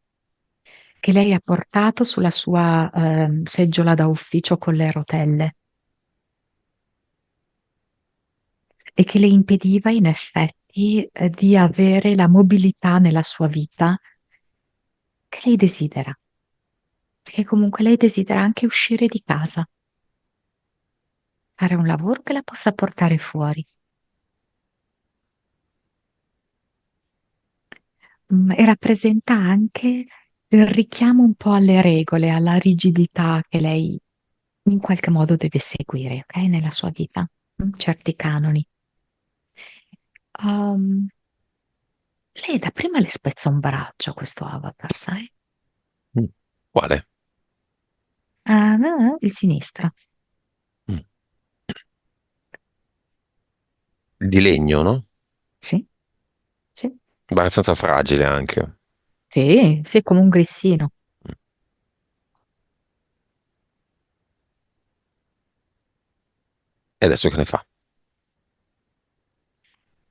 che lei ha portato sulla sua seggiola da ufficio con le rotelle e che le impediva in effetti di avere la mobilità nella sua vita che lei desidera, perché comunque lei desidera anche uscire di casa. fare un lavoro che la possa portare fuori. E rappresenta anche il richiamo un po' alle regole, alla rigidità che lei in qualche modo deve seguire, ok? Nella sua vita, certi canoni. Um, Lei dapprima le spezza un braccio, questo avatar, sai? Mm. Quale? Ah, no, no, il sinistro. Mm. Di legno, no? Sì, sì, Abbastanza fragile anche. sì, sì, come un grissino. Mm. E adesso che ne fa?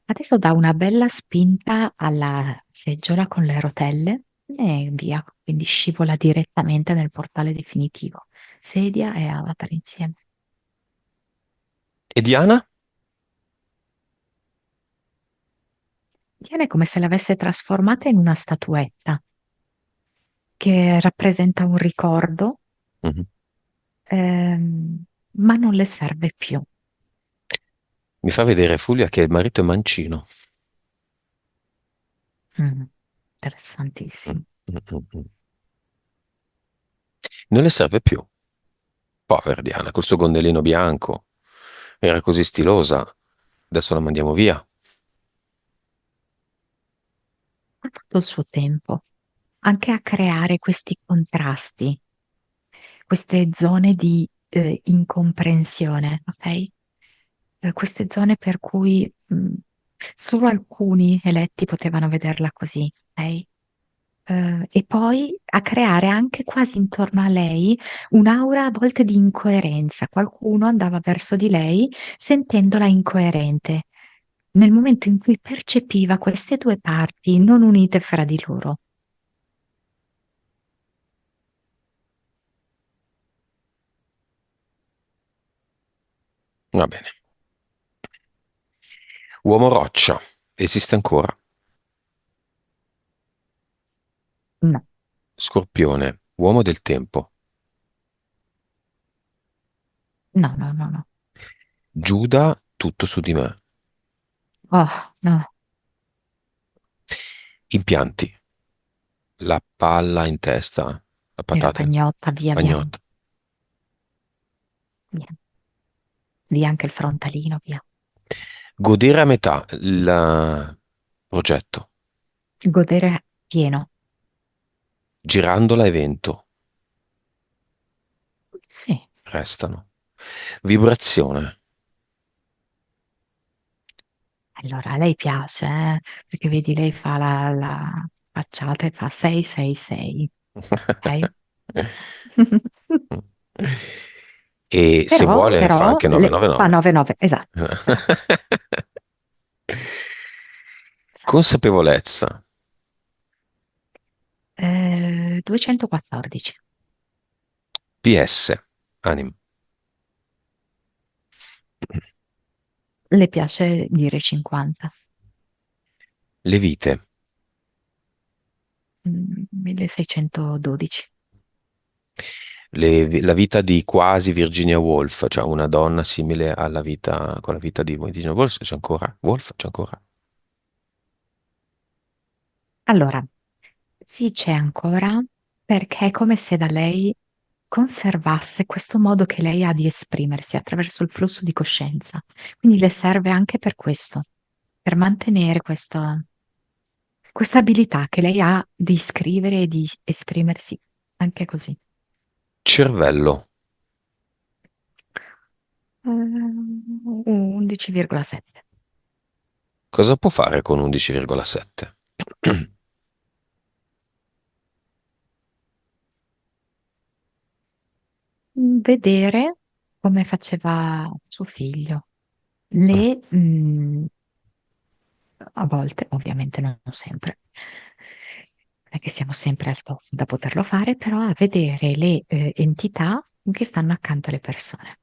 Adesso dà una bella spinta alla seggiola con le rotelle e via, quindi scivola direttamente nel portale definitivo. Sedia e avatar insieme. E Diana? Viene come se l'avesse trasformata in una statuetta che rappresenta un ricordo, Mhm. ma non le serve più. Mi fa vedere Fulvia che il marito è mancino. Mm, Mm, interessantissimo. mm. Non le serve più. Povera Diana, col suo gonnellino bianco. Era così stilosa. Adesso la mandiamo via. Ha fatto il suo tempo anche a creare questi contrasti, queste zone di incomprensione, ok? Queste zone per cui solo alcuni eletti potevano vederla così, ok? E poi a creare anche quasi intorno a lei un'aura a volte di incoerenza. Qualcuno andava verso di lei sentendola incoerente, nel momento in cui percepiva queste due parti non unite fra di loro. Va bene. Uomo roccia. Esiste ancora. No, Scorpione. Uomo del tempo. no, no, no, no. Giuda, tutto su di me. Oh, no, Impianti. La palla in testa. La e la patate. pagnotta, via, via, Pagnotta. via, via anche il frontalino, via. Godere a metà il progetto. Godere pieno. Girandola e vento. Sì, Restano. Vibrazione. allora a lei piace, perché vedi, lei fa la facciata e fa 666, ok? E se vuole fa Però anche fa 999. 99, esatto, bravo, esatto. Consapevolezza. 214. PS. Anima. Le piace dire 50. Le vite. 1612. La vita di quasi Virginia Woolf, cioè una donna simile alla vita, con la vita di Virginia Woolf, c'è ancora? Woolf c'è ancora? Allora, sì, c'è ancora, perché è come se da lei conservasse questo modo che lei ha di esprimersi attraverso il flusso di coscienza. Quindi le serve anche per questo, per mantenere questa abilità che lei ha di scrivere e di esprimersi anche così. Cervello. 11,7. Cosa può fare con 11,7? Vedere come faceva suo figlio. Le, a volte, ovviamente non sempre, non è che siamo sempre al top da poterlo fare, però a vedere le entità che stanno accanto alle persone.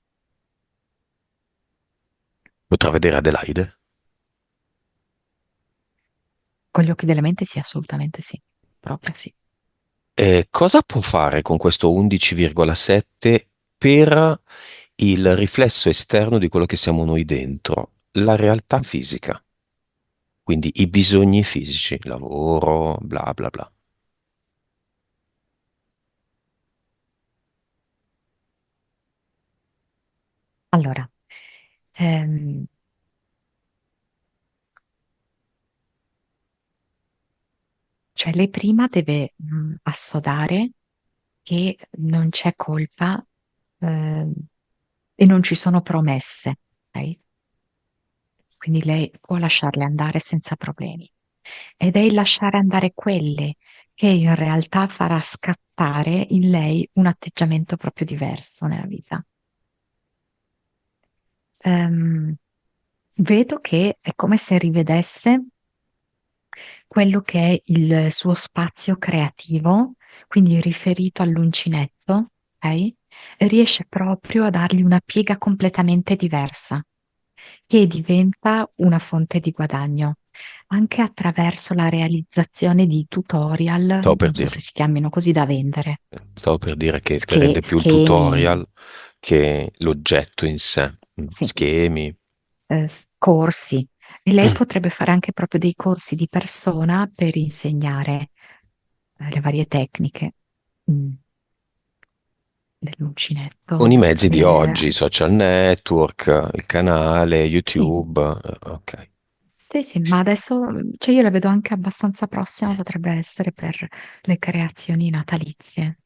Potrà vedere Adelaide? Con gli occhi della mente sì, assolutamente sì, proprio sì. Cosa può fare con questo 11,7 per il riflesso esterno di quello che siamo noi dentro, la realtà fisica, quindi i bisogni fisici, lavoro, bla bla bla. Allora, ehm, cioè lei prima deve assodare che non c'è colpa ehm, e non ci sono promesse, ok? Quindi lei può lasciarle andare senza problemi. Ed è il lasciare andare quelle che in realtà farà scattare in lei un atteggiamento proprio diverso nella vita. Ehm, Vedo che è come se rivedesse quello che è il suo spazio creativo, quindi riferito all'uncinetto, ok? E riesce proprio a dargli una piega completamente diversa, che diventa una fonte di guadagno, anche attraverso la realizzazione di tutorial, Stavo per non so se dire, si chiamino così, da vendere, stavo per dire che rende più il schemi, tutorial che l'oggetto in sé. sì, Schemi. corsi. E lei potrebbe fare anche proprio dei corsi di persona per insegnare le varie tecniche mm, Con dell'uncinetto. i mezzi di oggi, i Eh, social network, il canale, sì, YouTube, ok. sì, sì, ma adesso cioè io la vedo anche abbastanza prossima, potrebbe essere per le creazioni natalizie.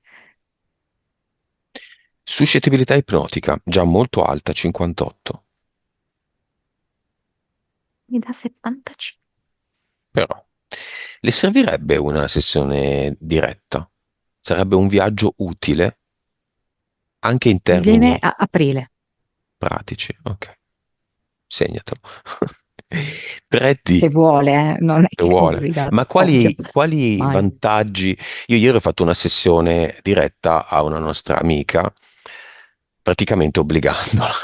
Suscettibilità ipnotica, già molto alta, 58. Mi dà 75. Però le servirebbe una sessione diretta? Sarebbe un viaggio utile anche in Mi viene termini a aprile, pratici. Ok, segnatelo. 3D, se vuole, non è se che è vuole. Ma obbligatorio. quali Mai. vantaggi? Io ieri ho fatto una sessione diretta a una nostra amica, praticamente obbligandola,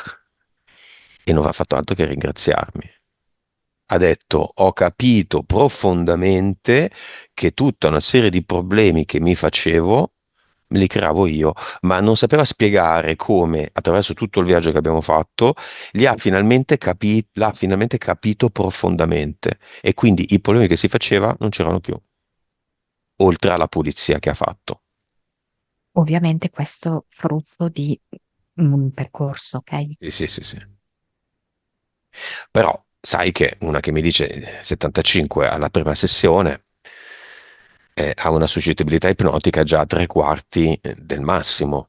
e non ha fatto altro che ringraziarmi. Ha detto, ho capito profondamente che tutta una serie di problemi che mi facevo me li creavo io, ma non sapeva spiegare come, attraverso tutto il viaggio che abbiamo fatto, l'ha finalmente capito profondamente e quindi i problemi che si faceva non c'erano più, oltre alla pulizia che ha fatto. Ovviamente questo frutto di un percorso, ok? Sì, sì, sì, sì. Però sai che una che mi dice 75 alla prima sessione ha una suscettibilità ipnotica già a tre quarti del massimo.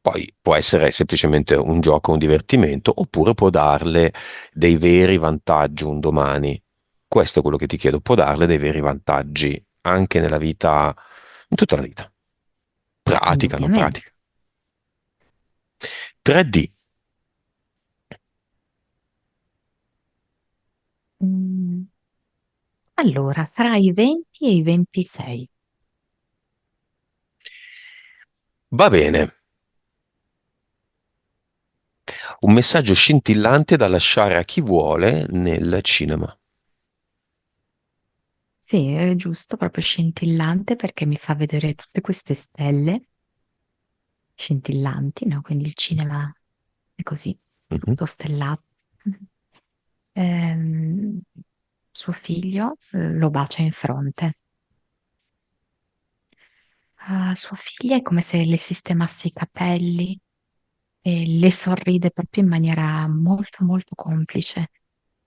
Poi può essere semplicemente un gioco, un divertimento, oppure può darle dei veri vantaggi un domani. Questo è quello che ti chiedo, può darle dei veri vantaggi anche nella vita, in tutta la vita, pratica, non Indubbiamente. pratica. 3D, Mm, allora, tra i 20 e i 26. va bene, un messaggio scintillante da lasciare a chi vuole nel cinema. Sì, è giusto, proprio scintillante perché mi fa vedere tutte queste stelle scintillanti, no? Quindi il cinema è così, Mhm. tutto stellato. Ehm, Suo figlio lo bacia in fronte. Sua figlia è come se le sistemasse i capelli e le sorride proprio in maniera molto, molto complice.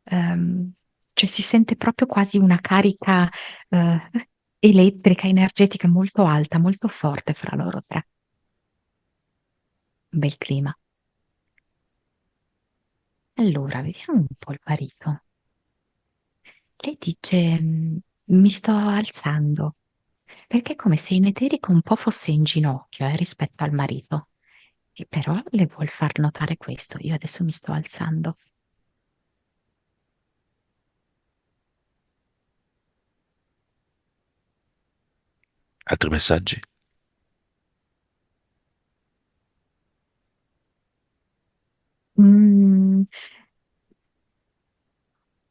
Ehm, cioè si sente proprio quasi una carica eh, elettrica, energetica molto alta, molto forte fra loro tre. Un bel clima. Allora, vediamo un po' il marito. Lei dice, mi sto alzando, perché è come se in eterico un po' fosse in ginocchio, rispetto al marito. E però le vuol far notare questo. Io adesso mi sto alzando. Altri messaggi? Mm,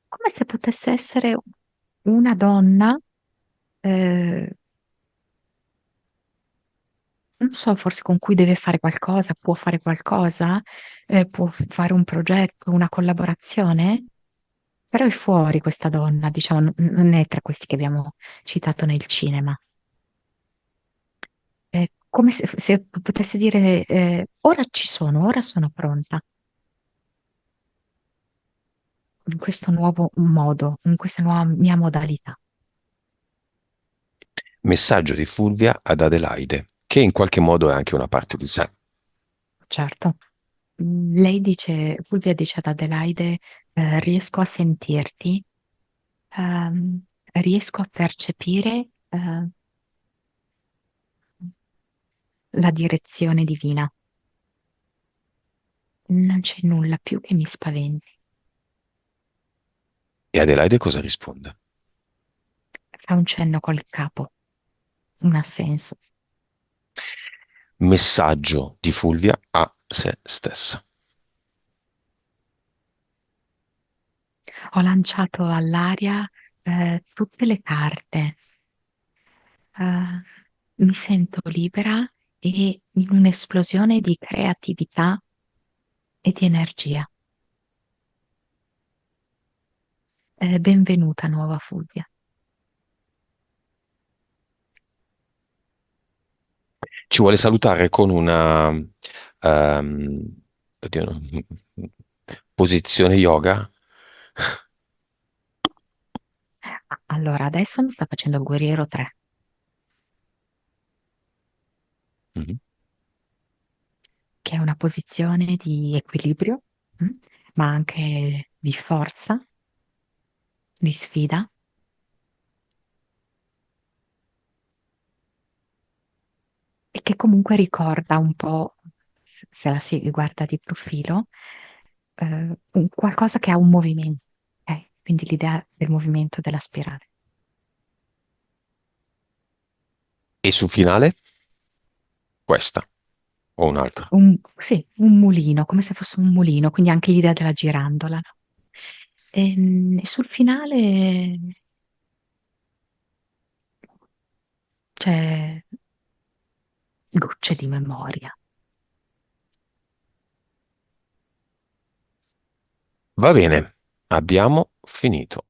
come se potesse essere una donna, eh, non so, forse con cui deve fare qualcosa, può fare qualcosa, può fare un progetto, una collaborazione, però è fuori questa donna, diciamo, non è tra questi che abbiamo citato nel cinema. È come se potesse dire, ora ci sono, ora sono pronta, in questo nuovo modo, in questa nuova mia modalità. Messaggio di Fulvia ad Adelaide, che in qualche modo è anche una parte di sé. Certo. Lei dice, Fulvia dice ad Adelaide, riesco a sentirti, riesco a percepire, la direzione divina. Non c'è nulla più che mi spaventi. E Adelaide cosa risponde? Fa un cenno col capo, un assenso. Messaggio di Fulvia a se stessa. Ho lanciato all'aria, tutte le carte. Eh, mi sento libera e in un'esplosione di creatività e di energia. Benvenuta, nuova Fulvia. Ci vuole salutare con una oddio, posizione yoga. Allora, adesso mi sta facendo il guerriero 3, Mhm. che è una posizione di equilibrio, mm, ma anche di forza, di sfida, e che comunque ricorda un po', se la si guarda di profilo, qualcosa che ha un movimento, ok? Quindi l'idea del movimento della spirale. E sul finale, questa o un'altra. Sì, un mulino, come se fosse un mulino, quindi anche l'idea della girandola, no? E sul finale c'è gocce di memoria. Va bene, abbiamo finito.